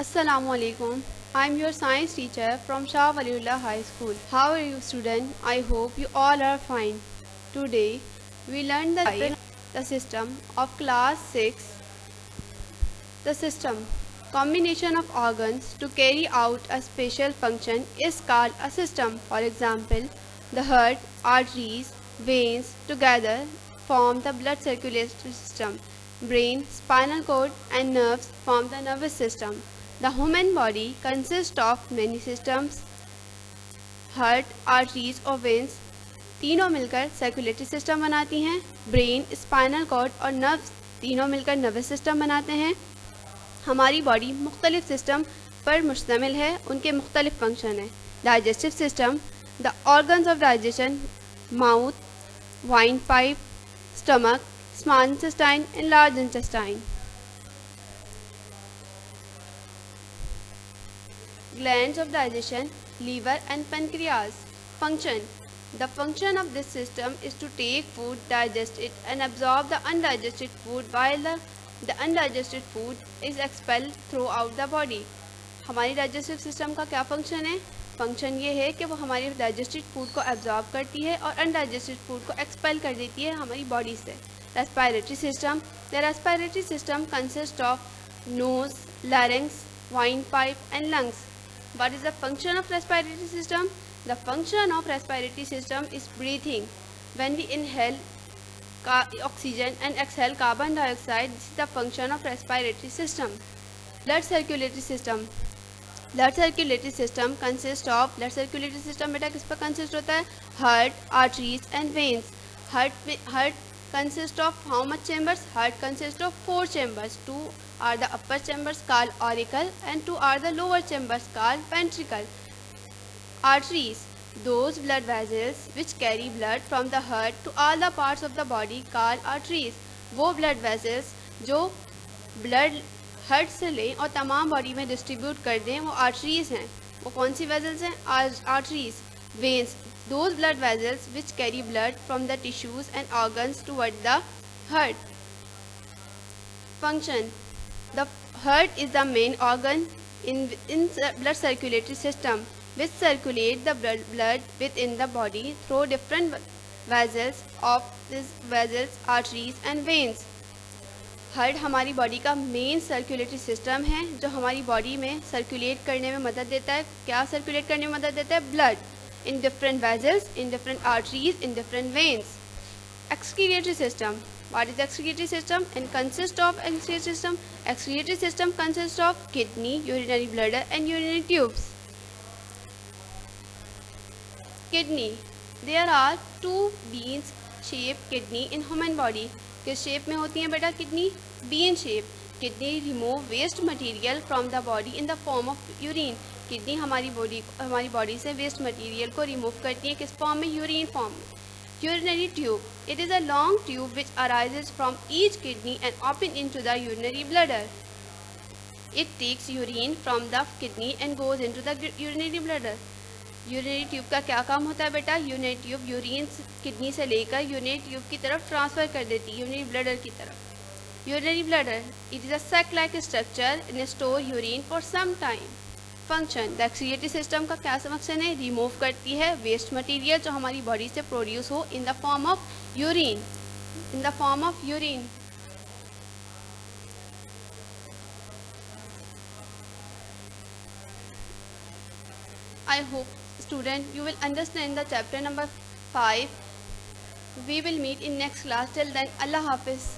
Assalamualaikum. I am your science teacher from Shah Waliullah High School. How are you, student? I hope you all are fine. Today we learned the system of class 6. The system combination of organs to carry out a special function is called a system. For example, the heart, arteries, veins together form the blood circulatory system. Brain, spinal cord and nerves form the nervous system. The human body consists of many systems. Heart, arteries और veins तीनों मिलकर circulatory system बनाती हैं. Brain, spinal cord और nerves तीनों मिलकर nervous system बनाते हैं. हमारी बॉडी मुख्तलिफ सिस्टम पर मुश्तमिल है, उनके मुख्तलिफ फंक्शन हैं. Digestive system, the organs of digestion, mouth, wine pipe, stomach, small intestine and large intestine. Glands of digestion, liver and pancreas. Function. The function of this system is to take food, digest it and absorb the undigested food while the undigested food is expelled throughout the body. हमारी digestive system का क्या function है? Function ये है कि वो हमारी digested food को एब्जॉर्ब करती है और अनडाइजेस्टेड फूड को एक्सपेल कर देती है हमारी बॉडी से. Respiratory system. The respiratory system consist of nose, larynx, windpipe and lungs. What is the function of respiratory system? The function of respiratory system is breathing. When we inhale oxygen and exhale carbon dioxide, this is the function of respiratory system. Blood circulatory system. Blood circulatory system consists of blood circulatory system बेटा किस पर consist होता है? Heart, arteries and veins. Heart consists of how much chambers? Heart consists of 4 chambers. 2 are the upper chambers called auricle and 2 are the lower chambers called ventricle. Arteries, those blood vessels which carry blood from the heart to all the parts of the body called arteries. वो blood vessels जो blood heart से लें और तमाम body में distribute कर दें वो arteries हैं. वो कौन सी vessels हैं? Arteries. Veins, those blood vessels which carry blood from the tissues and organs toward the heart. Function. The heart is the main organ in blood circulatory system which circulate the blood within the body through different vessels of these vessels, arteries and veins. Heart हमारी body का main circulatory system है जो हमारी body में circulate करने में मदद देता है. क्या सर्कुलेट करने में मदद देता है? Blood in different vessels, in different arteries, in different veins. Excretory system. What is the excretory system and consists of excretory system? Excretory system consists of kidney, urinary bladder and urinary tubes. Kidney. There are 2 bean shaped kidney in human body. किस shape में होती हैं बेटा kidney? Bean shape. Kidney remove waste material from the body in the form of urine. Kidney हमारी body से waste material को remove करती है किस फॉर्म में? यूरिन फॉर्म में. Urinary tube. It is a long tube which arises from each kidney and open into the urinary bladder. It takes urine from the kidney and goes into the urinary bladder. Urinary tube का क्या काम होता है बेटा? Urinary tube urine kidney से लेकर urinary tube की तरफ ट्रांसफ़र कर देती है, यूरिनरी ब्लैडर की तरफ. Urinary bladder. It is a sac like structure in store urine for some time. Function. The excretory system का क्या फंक्शन है? रिमूव करती है वेस्ट मटेरियल जो हमारी बॉडी से प्रोड्यूस हो इन the form of urine. In the form of urine. I hope student you will understand the chapter number 5. We will meet in next class. Till then, Allah Hafiz.